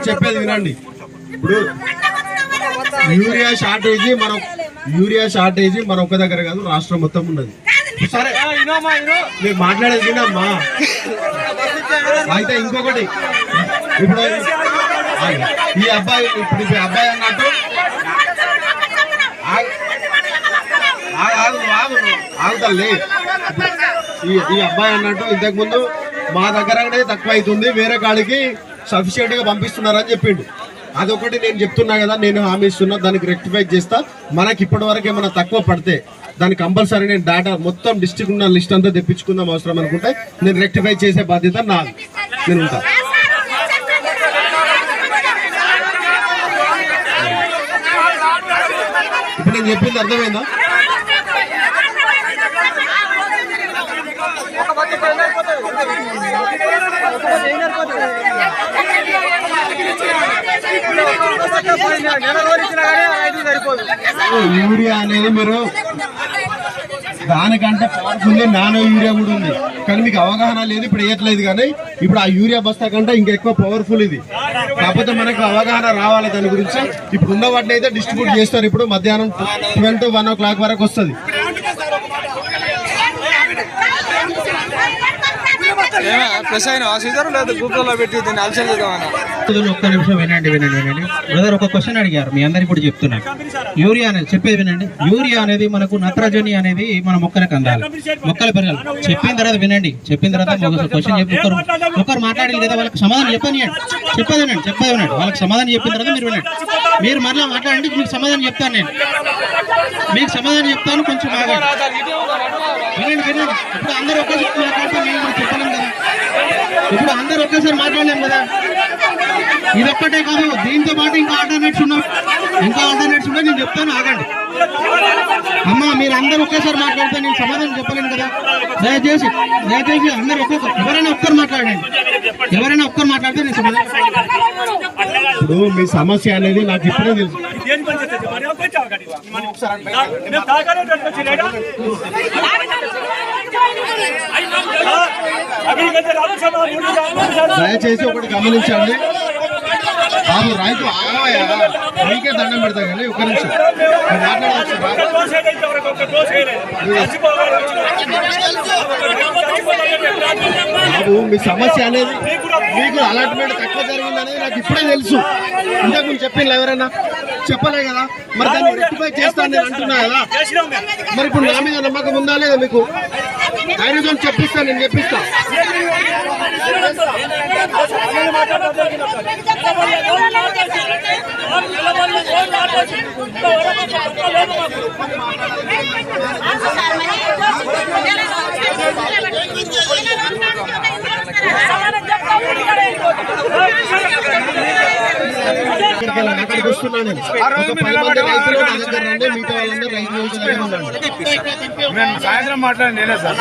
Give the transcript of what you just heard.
చెప్పేది వినండి. ఇప్పుడు యూరియా షార్టేజ్ మన ఒక్క దగ్గర కాదు, రాష్ట్రం మొత్తం ఉన్నది. సరే మీరు మాట్లాడేది వినమ్మా. అయితే ఇంకొకటి, ఇప్పుడు ఈ అబ్బాయి అన్నట్టు ఆగుతలే. ఈ అబ్బాయి అన్నట్టు ఇంతకు ముందు మా దగ్గరనే తక్కువ అవుతుంది, వేరే కాడికి సఫిషియెంట్ గా పంపిస్తున్నారని చెప్పిండు. అదొకటి నేను చెప్తున్నా కదా, నేను హామీ ఇస్తున్నా, దానికి రెక్టిఫై చేస్తా. మనకి ఇప్పటి వరకు ఏమైనా తక్కువ పడితే దానికి కంపల్సరీ నేను డేటా మొత్తం డిస్ట్రిక్ట్ ఉన్న లిస్ట్ అంతా తెప్పించుకుందాం అవసరం అనుకుంటే నేను రెక్టిఫై చేసే బాధ్యత నాది, నేను ఉంటా. ఇప్పుడు నేను చెప్పింది అర్థమైందా? యూరియా అనేది మీరు దానికంటే పవర్ఫుల్ నానో యూరియా కూడా ఉంది, కానీ మీకు అవగాహన లేదు, ఇప్పుడు వేయట్లేదు. కానీ ఇప్పుడు ఆ యూరియా బస్తా కంటే ఇంకా ఎక్కువ పవర్ఫుల్ ఇది. కాకపోతే మనకు అవగాహన రావాలి దాని గురించి. ఇప్పుడు ఉన్న వాటిని అయితే డిస్ట్రిబ్యూట్ చేస్తారు. ఇప్పుడు మధ్యాహ్నం 12 to 1 o'clock వరకు వస్తుంది. ఒక్క నిమిషం వినండి. బ్రదర్ ఒక క్వశ్చన్ అడిగారు, మీ అందరికి కూడా చెప్తున్నాను. యూరియా అనేది చెప్పేది వినండి. యూరియా అనేది మనకు నత్రజని అనేది మన మొక్కలకు అందాలి, మొక్కల పెరగాలి. చెప్పిన తర్వాత వినండి, చెప్పిన తర్వాత క్వశ్చన్ చెప్పి ఒకరు మాట్లాడాలి కదా, వాళ్ళకి సమాధానం చెప్పేది వినండి. వాళ్ళకి సమాధానం చెప్పిన తర్వాత మీరు వినండి. మీరు మరలా మాట్లాడండి, మీకు సమాధానం చెప్తాను. నేను మీకు సమాధానం చెప్తాను, కొంచెం వినండి. ఇప్పుడు అందరూ ఒకేసారి మాట్లాడితే మేము కూడా చెప్పలేం కదా. ఇప్పుడు అందరూ ఒకేసారి మాట్లాడలేం కదా. ఇదొక్కటే కాదు, దీంతో పాటు ఇంకా ఆల్టర్నేట్స్ ఉన్నాయి. నేను చెప్తాను, ఆగండి అమ్మా. మీరు అందరూ ఒకేసారి మాట్లాడితే నేను సమాధానం చెప్పలేను కదా. దయచేసి అందరూ ఎవరైనా ఒక్కరు మాట్లాడండి. నేను సమాధానం. ఇప్పుడు మీ సమస్య అనేది నాకు ఇప్పుడే తెలుసు. దయచేసి ఒకటి గమనించండి బాబు, రైతు ఆగవయ్యా, మీకే దండం పెడతా కానీ ఒక్క నిమిషం మాట్లాడవచ్చు. బాబు మీ సమస్య అనేది మీకు అలాట్మెంట్ తక్కువ జరిగిందనేది నాకు ఇప్పుడే తెలుసు. ఇంతకు ముందు చెప్పింది ఎవరైనా చెప్పలే కదా, మరి దాన్ని రెక్టిఫై చేస్తాను నేను అంటున్నా కదా. మరి ఇప్పుడు నా మీద నమ్మకం ఉందా లేదా మీకు? ధైర్యం చెప్పిస్తాను, నేను చెప్పిస్తా. అక్కడికి వస్తున్నాను నేను. ఒక 10 మంది రైతులు నా దగ్గర రండి, మిగతా వాళ్ళందరూ రైతు సాయంత్రం మాట్లాడండి. సార్